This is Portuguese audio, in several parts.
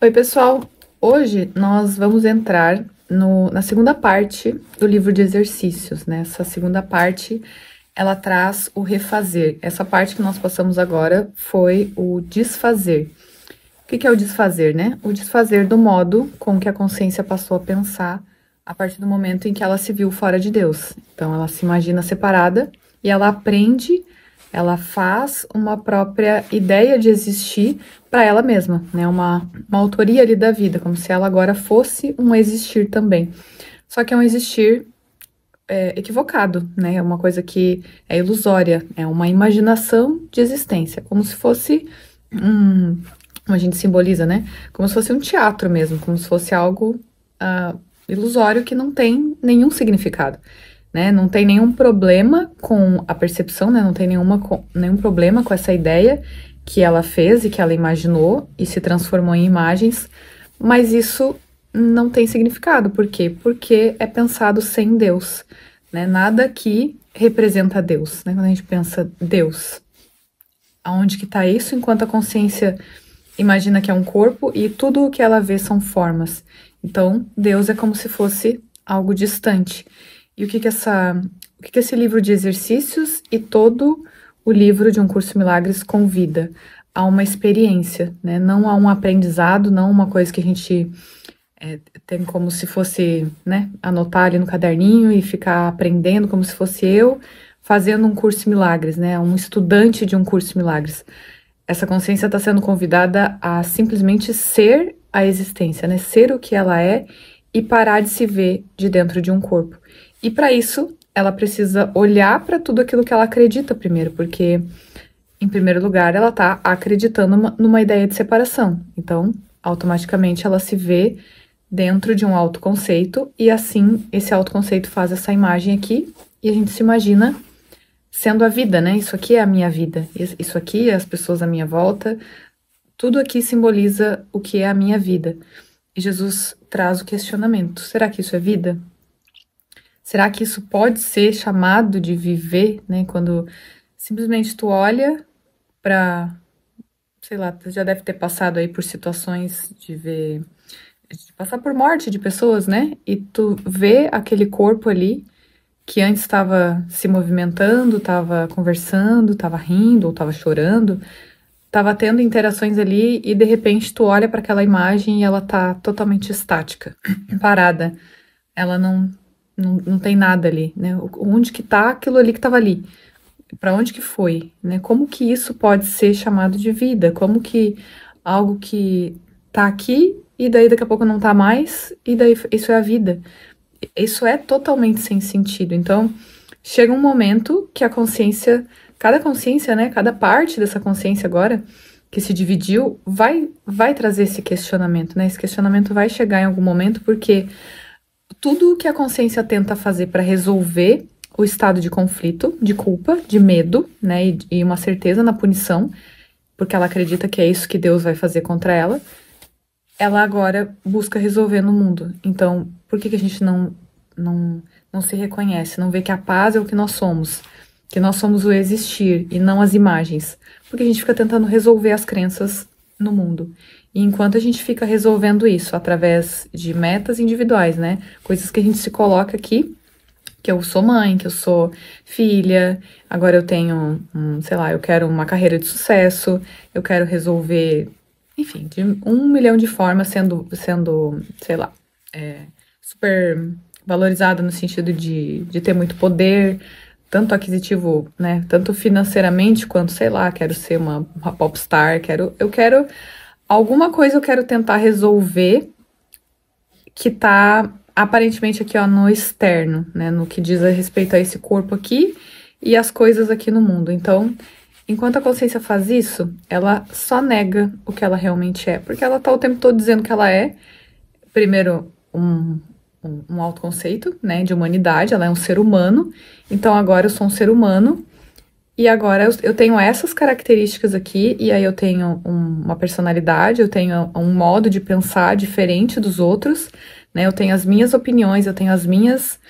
Oi, pessoal! Hoje nós vamos entrar na segunda parte do livro de exercícios, né? Essa segunda parte, ela traz o refazer. Essa parte que nós passamos agora foi o desfazer. O que é o desfazer, né? O desfazer do modo com que a consciência passou a pensar a partir do momento em que ela se viu fora de Deus. Então, ela se imagina separada e ela aprende, ela faz uma própria ideia de existir para ela mesma, né? Uma autoria ali da vida, como se ela agora fosse um existir também. Só que é um existir equivocado, né? É uma coisa que é ilusória, é uma imaginação de existência, como se fosse como a gente simboliza, né? Como se fosse um teatro mesmo, como se fosse algo ilusório que não tem nenhum significado, né? Não tem nenhum problema com a percepção, né? Não tem nenhum problema com essa ideia que ela fez e que ela imaginou e se transformou em imagens, mas isso não tem significado. Por quê? Porque é pensado sem Deus, né? Nada aqui representa Deus, né? Quando a gente pensa Deus, aonde que tá isso? Enquanto a consciência imagina que é um corpo e tudo o que ela vê são formas. Então, Deus é como se fosse algo distante. E o que esse livro de exercícios e todo o livro de Um Curso em Milagres convida a uma experiência, né? Não a um aprendizado, não uma coisa que a gente tem como se fosse, né, anotar ali no caderninho e ficar aprendendo como se fosse eu fazendo um curso em milagres, né? Um estudante de um curso em milagres. Essa consciência está sendo convidada a simplesmente ser a existência, né? Ser o que ela é e parar de se ver de dentro de um corpo. E para isso, ela precisa olhar para tudo aquilo que ela acredita primeiro, porque, em primeiro lugar, ela está acreditando numa ideia de separação. Então, automaticamente, ela se vê dentro de um autoconceito e assim esse autoconceito faz essa imagem aqui e a gente se imagina sendo a vida, né? Isso aqui é a minha vida, isso aqui é as pessoas à minha volta, tudo aqui simboliza o que é a minha vida. E Jesus traz o questionamento: será que isso é vida? Será que isso pode ser chamado de viver, né? Quando simplesmente tu olha para, sei lá, tu já deve ter passado aí por situações de passar por morte de pessoas, né? E tu vê aquele corpo ali que antes estava se movimentando, estava conversando, estava rindo ou estava chorando, estava tendo interações ali e de repente tu olha para aquela imagem e ela tá totalmente estática, parada. Ela não tem nada ali, né? Onde que tá aquilo ali que estava ali? Para onde que foi, né? Como que isso pode ser chamado de vida? Como que algo que tá aqui e daí daqui a pouco não tá mais e daí isso é a vida? Isso é totalmente sem sentido. Então, chega um momento que a consciência, né, cada parte dessa consciência agora que se dividiu vai trazer esse questionamento, né? Esse questionamento vai chegar em algum momento porque tudo o que a consciência tenta fazer para resolver o estado de conflito, de culpa, de medo, né, e uma certeza na punição, porque ela acredita que é isso que Deus vai fazer contra ela, ela agora busca resolver no mundo. Então, por que a gente não se reconhece, não vê que a paz é o que nós somos, que nós somos o existir e não as imagens? Porque a gente fica tentando resolver as crenças no mundo. E enquanto a gente fica resolvendo isso através de metas individuais, né? Coisas que a gente se coloca aqui, que eu sou mãe, que eu sou filha, agora eu tenho, sei lá, eu quero uma carreira de sucesso, eu quero resolver, enfim, de 1 milhão de formas, sendo sei lá, super valorizada no sentido de ter muito poder, tanto aquisitivo, né, tanto financeiramente quanto, sei lá, quero ser uma popstar, eu quero alguma coisa eu quero tentar resolver que tá aparentemente aqui, ó, no externo, né, no que diz a respeito a esse corpo aqui e as coisas aqui no mundo. Então, enquanto a consciência faz isso, ela só nega o que ela realmente é, porque ela tá o tempo todo dizendo que ela é, primeiro, um autoconceito, né, de humanidade, ela é um ser humano, então agora eu sou um ser humano, e agora eu tenho essas características aqui, e aí eu tenho uma personalidade, eu tenho um modo de pensar diferente dos outros, né? Eu tenho as minhas opiniões, eu tenho as minhas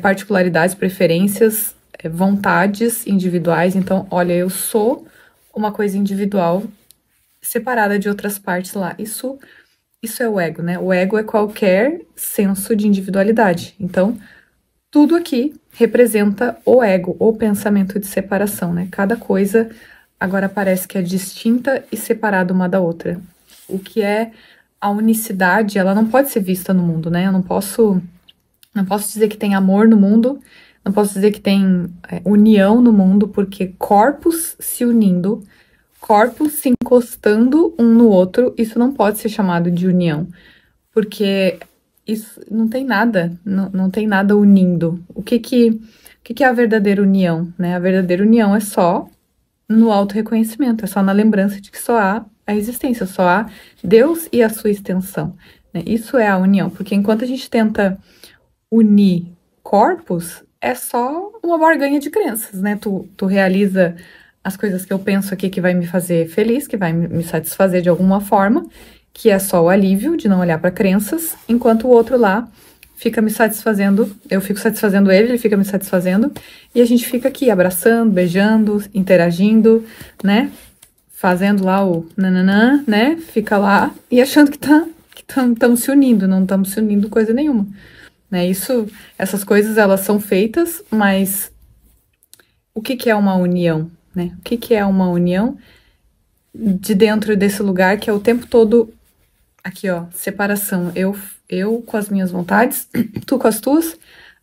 particularidades, preferências, vontades individuais. Então, olha, eu sou uma coisa individual separada de outras partes lá. Isso Isso é o ego, né? O ego é qualquer senso de individualidade. Então, tudo aqui representa o ego, o pensamento de separação, né? Cada coisa agora parece que é distinta e separada uma da outra. O que é a unicidade, ela não pode ser vista no mundo, né? Eu não posso dizer que tem amor no mundo, não posso dizer que tem união no mundo, porque corpos se unindo, corpos se encostando um no outro, isso não pode ser chamado de união, porque isso não tem nada, não tem nada unindo. O que é a verdadeira união, né? A verdadeira união é só no auto-reconhecimento, é só na lembrança de que só há a existência, só há Deus e a sua extensão, né? Isso é a união, porque enquanto a gente tenta unir corpos, é só uma barganha de crenças, né? Tu realiza as coisas que eu penso aqui que vai me fazer feliz, que vai me satisfazer de alguma forma, que é só o alívio de não olhar para crenças, enquanto o outro lá fica me satisfazendo, eu fico satisfazendo ele, ele fica me satisfazendo, e a gente fica aqui abraçando, beijando, interagindo, né? Fazendo lá o nananã, né? Fica lá e achando que estamos se unindo, não estamos se unindo coisa nenhuma, né? Essas coisas elas são feitas, mas o que é uma união, né? O que é uma união de dentro desse lugar que é o tempo todo aqui, ó, separação. Eu com as minhas vontades, tu com as tuas,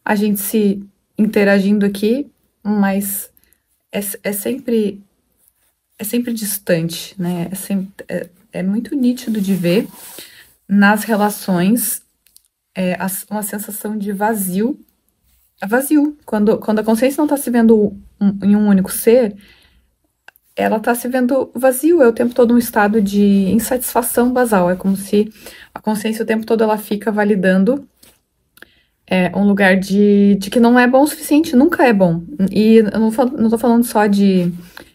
a gente se interagindo aqui, mas é sempre distante, né? É muito nítido de ver nas relações uma sensação de vazio. Vazio. Quando a consciência não está se vendo em um único ser, ela está se vendo vazio, é o tempo todo um estado de insatisfação basal, é como se a consciência o tempo todo ela fica validando um lugar de que não é bom o suficiente, nunca é bom. E eu não tô falando só de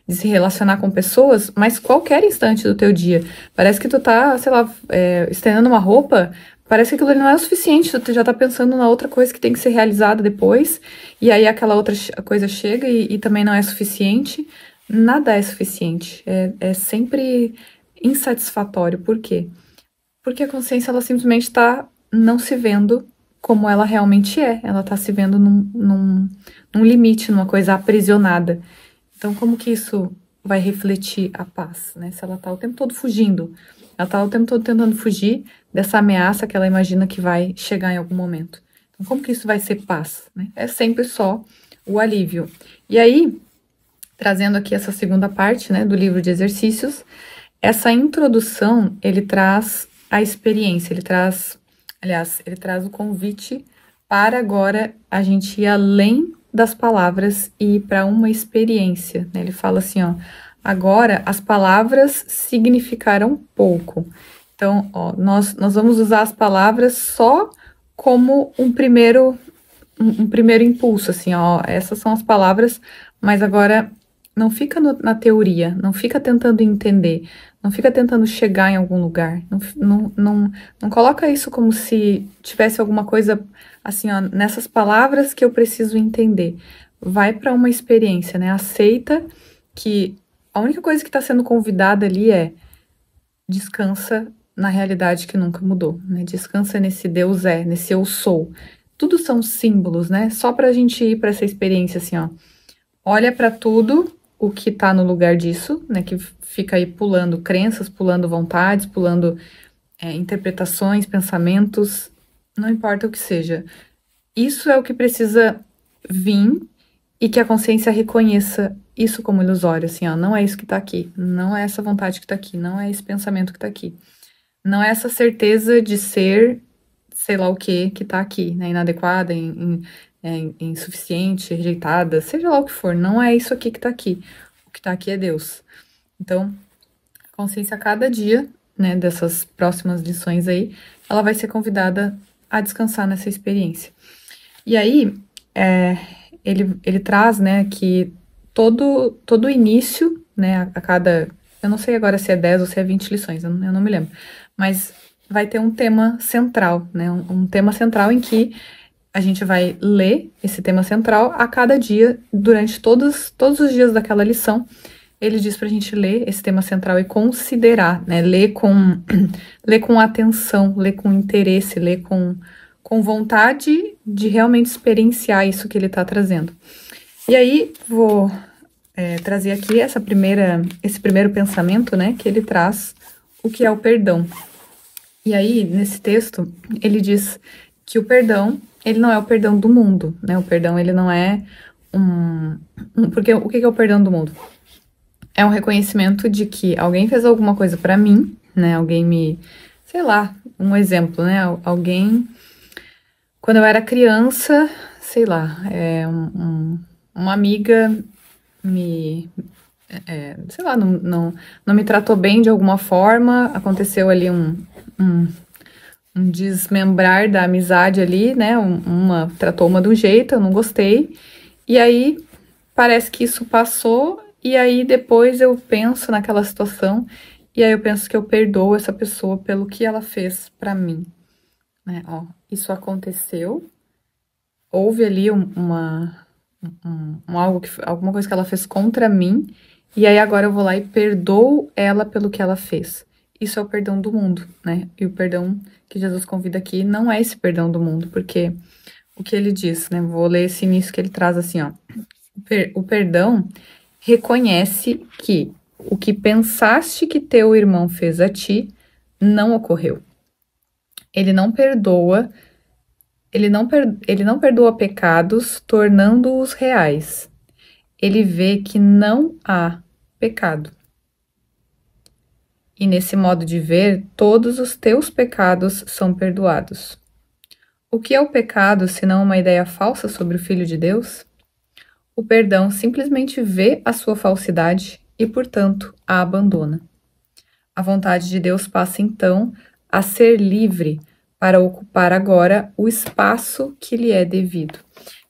se relacionar com pessoas, mas qualquer instante do teu dia. Parece que tu tá, sei lá, estendendo uma roupa, parece que aquilo ali não é o suficiente, tu já tá pensando na outra coisa que tem que ser realizada depois, e aí aquela outra coisa chega e também não é suficiente. Nada é suficiente, é sempre insatisfatório. Por quê? Porque a consciência, ela simplesmente está não se vendo como ela realmente é, ela está se vendo num limite, numa coisa aprisionada. Então, como que isso vai refletir a paz, né? Se ela está o tempo todo fugindo, ela está o tempo todo tentando fugir dessa ameaça que ela imagina que vai chegar em algum momento. Então, como que isso vai ser paz, né? É sempre só o alívio. E aí, trazendo aqui essa segunda parte, né, do livro de exercícios, essa introdução, ele traz a experiência, ele traz o convite para agora a gente ir além das palavras e ir para uma experiência, né? Ele fala assim, ó, agora as palavras significaram pouco. Então, ó, nós vamos usar as palavras só como um primeiro impulso, assim, ó, essas são as palavras, mas agora não fica na teoria, não fica tentando entender, não fica tentando chegar em algum lugar, não coloca isso como se tivesse alguma coisa, assim, ó, nessas palavras que eu preciso entender. Vai para uma experiência, né? Aceita que a única coisa que está sendo convidada ali é descansa na realidade que nunca mudou, né? Descansa nesse Deus nesse eu sou. Tudo são símbolos, né? Só para a gente ir para essa experiência, assim, ó. Olha para tudo o que tá no lugar disso, né? Que fica aí pulando crenças, pulando vontades, pulando interpretações, pensamentos, não importa o que seja. Isso é o que precisa vir e que a consciência reconheça isso como ilusório, assim, ó. Não é isso que tá aqui, não é essa vontade que tá aqui, não é esse pensamento que tá aqui. Não é essa certeza de ser sei lá o que tá aqui, né? Inadequada, insuficiente, rejeitada, seja lá o que for, não é isso aqui que tá aqui. O que tá aqui é Deus. Então, a consciência a cada dia, né, dessas próximas lições aí, ela vai ser convidada a descansar nessa experiência. E aí, ele traz, né, que todo início, né, a cada, eu não sei agora se é 10 ou se é 20 lições, eu não me lembro, mas vai ter um tema central, né, um tema central em que a gente vai ler esse tema central a cada dia, durante todos os dias daquela lição, ele diz pra gente ler esse tema central e considerar, né? Ler ler com atenção, ler com interesse, ler com vontade de realmente experienciar isso que ele tá trazendo. E aí, vou trazer aqui esse primeiro pensamento, né? Que ele traz o que é o perdão. E aí, nesse texto, ele diz que o perdão, ele não é o perdão do mundo, né? O perdão, ele não é porque o que é o perdão do mundo? É um reconhecimento de que alguém fez alguma coisa pra mim, né? Alguém me... Sei lá, um exemplo, né? Alguém... Quando eu era criança, sei lá, uma amiga me... sei lá, não me tratou bem de alguma forma, aconteceu ali um desmembrar da amizade ali, né? Uma tratou uma de um jeito, eu não gostei. E aí parece que isso passou, e aí depois eu penso naquela situação, e aí eu penso que eu perdoo essa pessoa pelo que ela fez pra mim, né? Ó, isso aconteceu, houve ali alguma coisa que ela fez contra mim, e aí agora eu vou lá e perdoo ela pelo que ela fez. Isso é o perdão do mundo, né? E o perdão que Jesus convida aqui não é esse perdão do mundo, porque o que ele diz, né? Vou ler esse início que ele traz assim, ó. O perdão reconhece que o que pensaste que teu irmão fez a ti não ocorreu. Ele não perdoa, ele não perdoa pecados, tornando-os reais. Ele vê que não há pecado. E nesse modo de ver, todos os teus pecados são perdoados. O que é o pecado, senão uma ideia falsa sobre o Filho de Deus? O perdão simplesmente vê a sua falsidade e, portanto, a abandona. A vontade de Deus passa, então, a ser livre para ocupar agora o espaço que lhe é devido.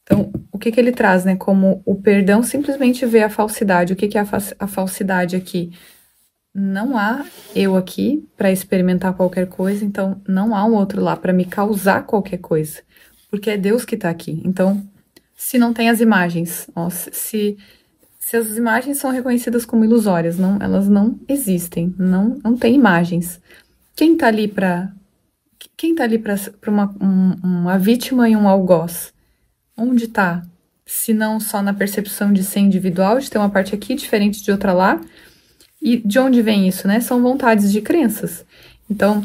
Então, o que ele traz, né? Como o perdão simplesmente vê a falsidade. O que é a falsidade aqui? Não há eu aqui para experimentar qualquer coisa, então não há um outro lá para me causar qualquer coisa, porque é Deus que está aqui. Então, se não tem as imagens, ó, se as imagens são reconhecidas como ilusórias, não, elas não existem, não tem imagens. Quem está ali para uma vítima e um algoz? Onde está? Se não só na percepção de ser individual, de ter uma parte aqui diferente de outra lá. E de onde vem isso, né? São vontades de crenças. Então,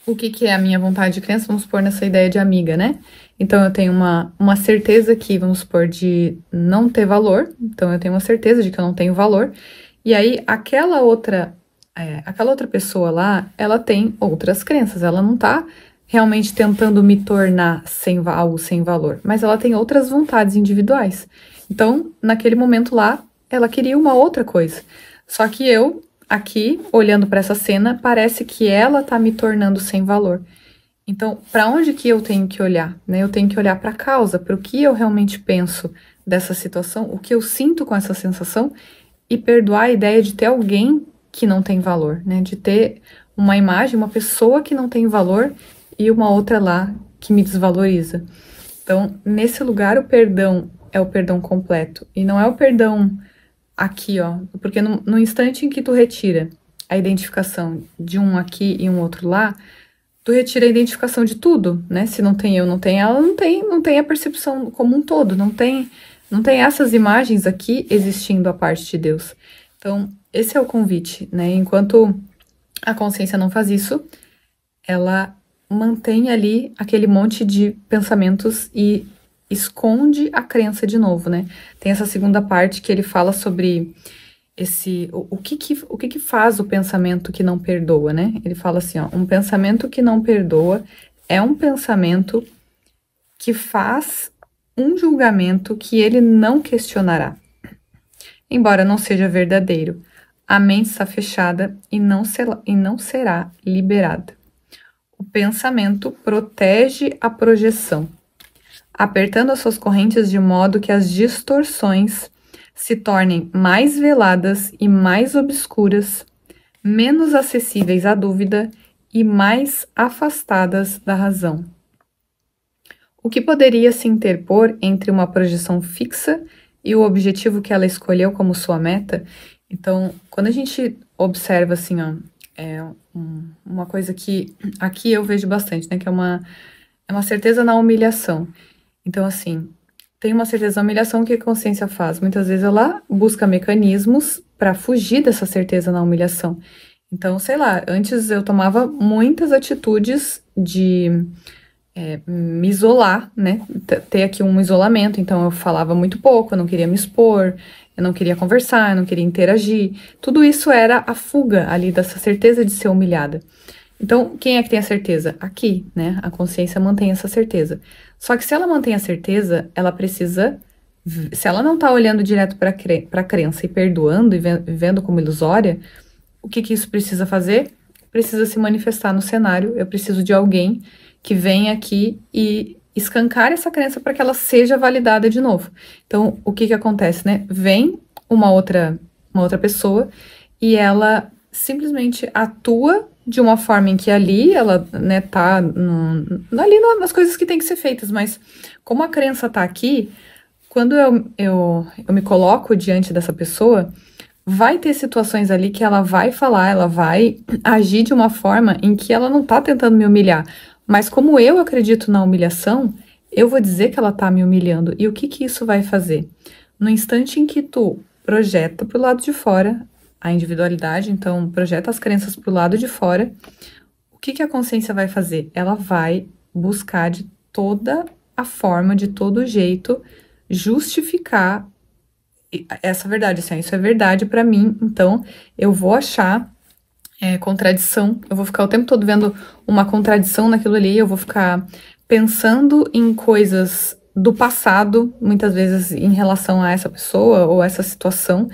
o que é a minha vontade de crença? Vamos supor nessa ideia de amiga, né? Então, eu tenho uma certeza aqui, vamos supor, de não ter valor. Então, eu tenho uma certeza de que eu não tenho valor. E aí, aquela outra pessoa lá, ela tem outras crenças. Ela não tá realmente tentando me tornar algo sem valor. Mas ela tem outras vontades individuais. Então, naquele momento lá, ela queria uma outra coisa. Só que eu, aqui, olhando para essa cena, parece que ela tá me tornando sem valor. Então, para onde que eu tenho que olhar? Né? Eu tenho que olhar para a causa, para o que eu realmente penso dessa situação, o que eu sinto com essa sensação e perdoar a ideia de ter alguém que não tem valor, né? De ter uma imagem, uma pessoa que não tem valor e uma outra lá que me desvaloriza. Então, nesse lugar, o perdão é o perdão completo e não é o perdão aqui, ó, porque no instante em que tu retira a identificação de um aqui e um outro lá, tu retira a identificação de tudo, né? Se não tem eu, não tem ela, não tem a percepção como um todo, não tem essas imagens aqui existindo a parte de Deus. Então, esse é o convite, né? Enquanto a consciência não faz isso, ela mantém ali aquele monte de pensamentos e esconde a crença de novo, né? Tem essa segunda parte que ele fala sobre o que faz o pensamento que não perdoa, né? Ele fala assim, ó, um pensamento que não perdoa é um pensamento que faz um julgamento que ele não questionará. Embora não seja verdadeiro, a mente está fechada e não será liberada. O pensamento protege a projeção, apertando as suas correntes de modo que as distorções se tornem mais veladas e mais obscuras, menos acessíveis à dúvida e mais afastadas da razão. O que poderia se interpor entre uma projeção fixa e o objetivo que ela escolheu como sua meta? Então, quando a gente observa assim, ó, uma coisa que aqui eu vejo bastante, né, que é uma certeza na humilhação. Então, assim, tem uma certeza na humilhação, o que a consciência faz? Muitas vezes ela busca mecanismos para fugir dessa certeza na humilhação. Então, sei lá, antes eu tomava muitas atitudes de me isolar, né? Ter aqui um isolamento, então eu falava muito pouco, eu não queria me expor, eu não queria conversar, eu não queria interagir. Tudo isso era a fuga ali dessa certeza de ser humilhada. Então, quem é que tem a certeza? Aqui, né? A consciência mantém essa certeza. Só que se ela mantém a certeza, ela precisa. Se ela não tá olhando direto para a crença e perdoando e vendo como ilusória, o que isso precisa fazer? Precisa se manifestar no cenário. Eu preciso de alguém que venha aqui e escancar essa crença para que ela seja validada de novo. Então, o que acontece, né? Vem uma outra pessoa e ela simplesmente atua de uma forma em que ali ela, né, tá nas coisas que tem que ser feitas, mas como a crença tá aqui, quando eu me coloco diante dessa pessoa, vai ter situações ali que ela vai falar, ela vai agir de uma forma em que ela não tá tentando me humilhar, mas como eu acredito na humilhação, eu vou dizer que ela tá me humilhando. E o que isso vai fazer? No instante em que tu projeta pro lado de fora a individualidade, então projeta as crenças pro lado de fora, o que a consciência vai fazer? Ela vai buscar de toda a forma, de todo jeito, justificar essa verdade, assim, isso é verdade para mim, então eu vou achar contradição, eu vou ficar o tempo todo vendo uma contradição naquilo ali, eu vou ficar pensando em coisas do passado, muitas vezes em relação a essa pessoa ou essa situação,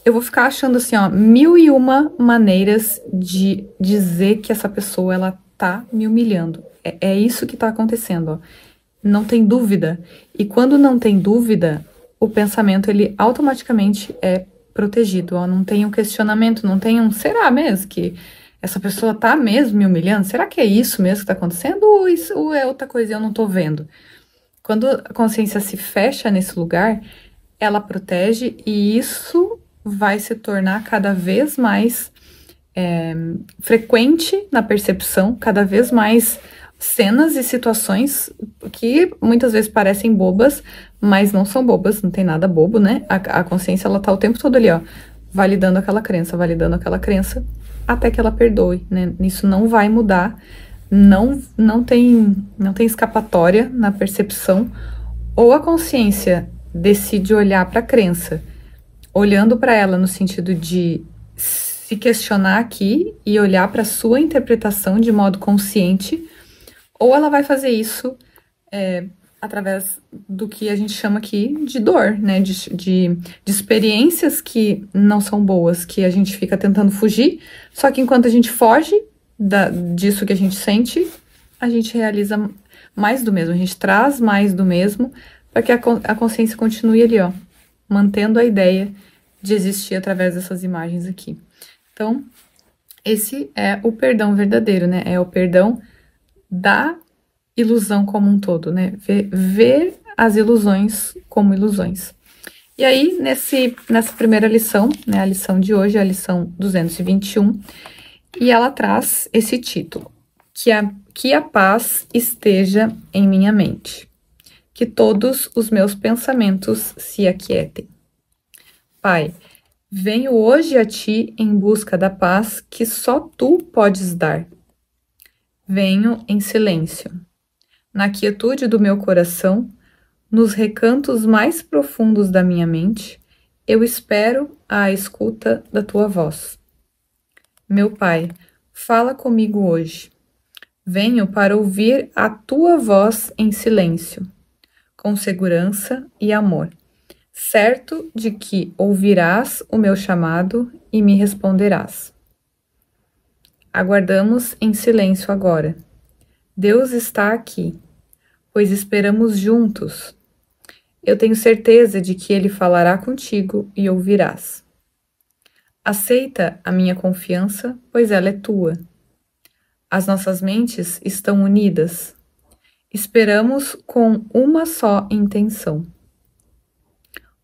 eu vou ficar achando assim, ó, mil e uma maneiras de dizer que essa pessoa, ela tá me humilhando. É isso que tá acontecendo, ó. Não tem dúvida. E quando não tem dúvida, o pensamento, ele automaticamente é protegido, ó. Não tem um questionamento, não tem um, será mesmo que essa pessoa tá mesmo me humilhando? Será que é isso mesmo que tá acontecendo? Ou é outra coisa e eu não tô vendo? Quando a consciência se fecha nesse lugar, ela protege e isso vai se tornar cada vez mais frequente na percepção, cada vez mais cenas e situações que muitas vezes parecem bobas, mas não são bobas, não tem nada bobo, né? A consciência, ela tá o tempo todo ali, ó, validando aquela crença, até que ela perdoe, né? Isso não vai mudar, não tem escapatória na percepção, ou a consciência decide olhar para a crença, olhando para ela no sentido de se questionar aqui e olhar para sua interpretação de modo consciente, ou ela vai fazer isso através do que a gente chama aqui de dor, né? De experiências que não são boas, que a gente fica tentando fugir, só que enquanto a gente foge disso que a gente sente, a gente realiza mais do mesmo, a gente traz mais do mesmo, para que a consciência continue ali, ó, mantendo a ideia de existir através dessas imagens aqui. Então, esse é o perdão verdadeiro, né? É o perdão da ilusão como um todo, né? Ver as ilusões como ilusões. E aí, nessa primeira lição, né, a lição de hoje é a lição 221, e ela traz esse título, que a paz esteja em minha mente, que todos os meus pensamentos se aquietem. Pai, venho hoje a ti em busca da paz que só tu podes dar. Venho em silêncio, na quietude do meu coração, nos recantos mais profundos da minha mente, eu espero a escuta da tua voz. Meu Pai, fala comigo hoje. Venho para ouvir a tua voz em silêncio, com segurança e amor, certo de que ouvirás o meu chamado e me responderás. Aguardamos em silêncio agora. Deus está aqui, pois esperamos juntos. Eu tenho certeza de que Ele falará contigo e ouvirás. Aceita a minha confiança, pois ela é tua. As nossas mentes estão unidas. Esperamos com uma só intenção: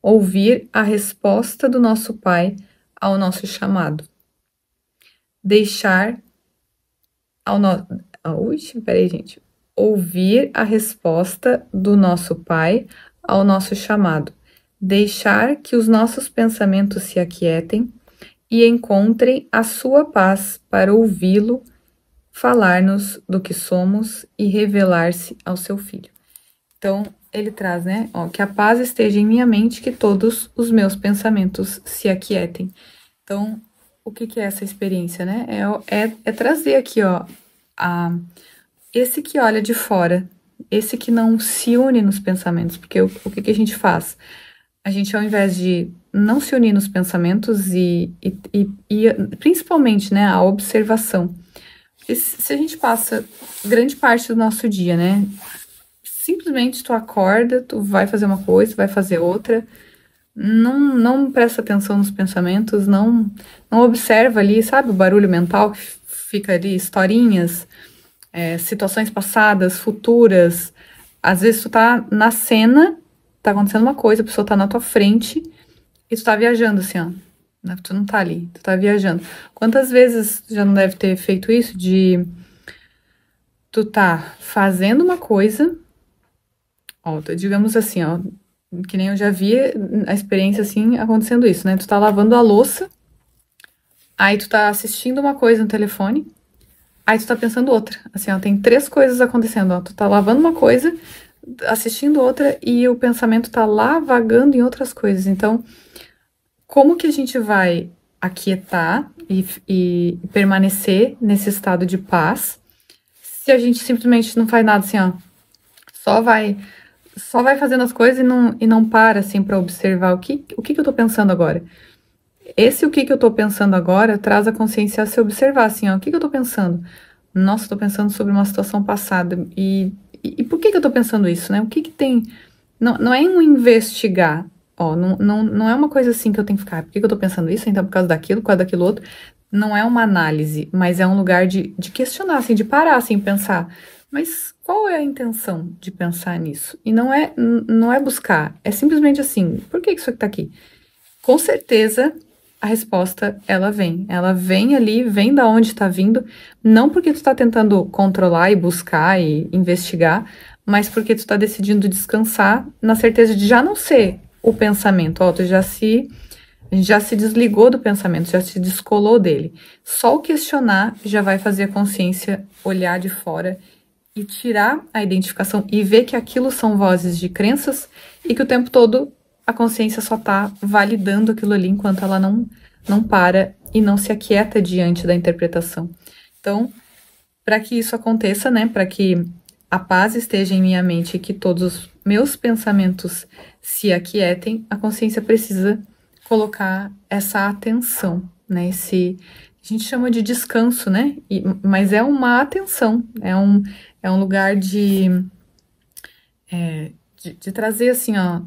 ouvir a resposta do nosso Pai ao nosso chamado. Deixar ao nosso... peraí, gente. Ouvir a resposta do nosso Pai ao nosso chamado. Deixar que os nossos pensamentos se aquietem e encontrem a sua paz para ouvi-lo falar-nos do que somos e revelar-se ao seu Filho. Então, ele traz, né? Ó, que a paz esteja em minha mente, que todos os meus pensamentos se aquietem. Então, o que é essa experiência, né? É trazer aqui, ó, esse que olha de fora, esse que não se une nos pensamentos, porque o que a gente faz? A gente, ao invés de não se unir nos pensamentos e principalmente, né, a observação. Se a gente passa grande parte do nosso dia, né, simplesmente tu acorda, tu vai fazer uma coisa, vai fazer outra, não presta atenção nos pensamentos, não observa ali, sabe, o barulho mental que fica ali, historinhas, situações passadas, futuras. Às vezes tu tá na cena, tá acontecendo uma coisa, a pessoa tá na tua frente e tu tá viajando assim, ó. Tu não tá ali, tu tá viajando. Quantas vezes já não deve ter feito isso de tu tá fazendo uma coisa, ó, digamos assim, ó, que nem eu já vi a experiência assim acontecendo isso, né? Tu tá lavando a louça, aí tu tá assistindo uma coisa no telefone, aí tu tá pensando outra. Assim, ó, tem 3 coisas acontecendo, ó. Tu tá lavando uma coisa, assistindo outra e o pensamento tá lá vagando em outras coisas. Então, como que a gente vai aquietar e permanecer nesse estado de paz se a gente simplesmente não faz nada assim, ó? Só vai fazendo as coisas e não para assim para observar o que eu tô pensando agora. Esse o que eu tô pensando agora traz a consciência a se observar assim, ó, o que eu tô pensando? Nossa, eu tô pensando sobre uma situação passada e por que eu tô pensando isso, né? O que tem... Não é um investigar, ó, não é uma coisa assim que eu tenho que ficar, por que eu tô pensando isso? Então, por causa daquilo outro. Não é uma análise, mas é um lugar de questionar, assim, de parar, assim, pensar. Mas qual é a intenção de pensar nisso? E não é buscar, é simplesmente assim, por que isso aqui tá aqui? Com certeza, a resposta, ela vem ali, vem da onde tá vindo, não porque tu tá tentando controlar e buscar e investigar, mas porque tu tá decidindo descansar na certeza de já não ser o pensamento, ó, a gente já se desligou do pensamento, já se descolou dele. Só o questionar já vai fazer a consciência olhar de fora e tirar a identificação e ver que aquilo são vozes de crenças e que o tempo todo a consciência só tá validando aquilo ali enquanto ela não para e não se aquieta diante da interpretação. Então, para que isso aconteça, né, para que a paz esteja em minha mente e que todos os meus pensamentos se aquietem, a consciência precisa colocar essa atenção, né, a gente chama de descanso, né, mas é uma atenção, é um lugar de trazer, assim, ó,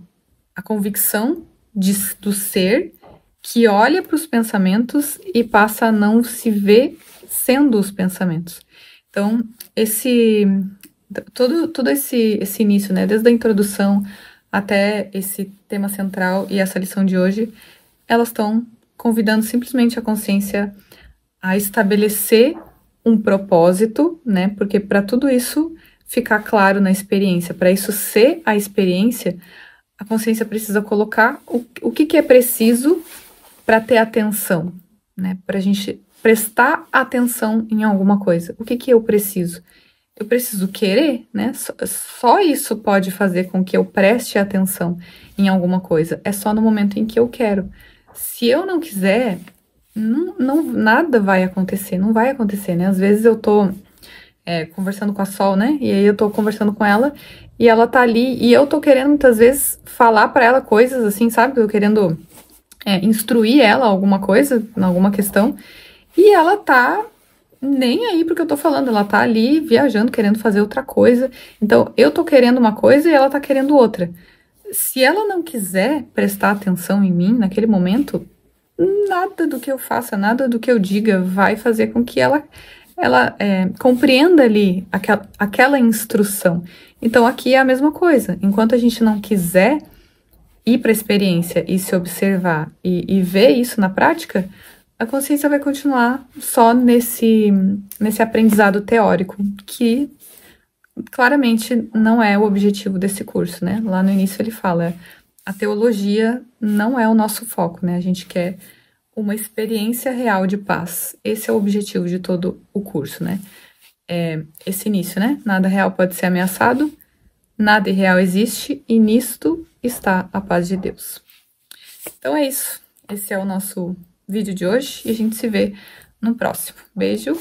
a convicção do ser que olha para os pensamentos e passa a não se ver sendo os pensamentos. Então, todo esse início, né, desde a introdução até esse tema central e essa lição de hoje, elas estão convidando simplesmente a consciência a estabelecer um propósito, né, porque para tudo isso ficar claro na experiência, para isso ser a experiência, a consciência precisa colocar o que é preciso para ter atenção, né? Para a gente prestar atenção em alguma coisa. O que eu preciso? Eu preciso querer, né? Só isso pode fazer com que eu preste atenção em alguma coisa. É só no momento em que eu quero. Se eu não quiser, nada vai acontecer. Não vai acontecer, né? Às vezes eu tô conversando com a Sol, né? E aí eu tô conversando com ela e ela tá ali e eu tô querendo muitas vezes falar para ela coisas assim, sabe? Eu querendo instruir ela alguma coisa, alguma questão, e ela tá nem aí pro que eu tô falando, ela tá ali viajando, querendo fazer outra coisa. Então, eu tô querendo uma coisa e ela tá querendo outra. Se ela não quiser prestar atenção em mim naquele momento, nada do que eu faça, nada do que eu diga vai fazer com que ela compreenda ali aquela instrução. Então, aqui é a mesma coisa. Enquanto a gente não quiser ir para a experiência e se observar e ver isso na prática, a consciência vai continuar só nesse aprendizado teórico, que claramente não é o objetivo desse curso, né? Lá no início ele fala, a teologia não é o nosso foco, né? A gente quer uma experiência real de paz. Esse é o objetivo de todo o curso, né? Esse início, né? Nada real pode ser ameaçado, nada irreal existe e nisto está a paz de Deus. Então é isso. Esse é o nosso vídeo de hoje e a gente se vê no próximo. Beijo!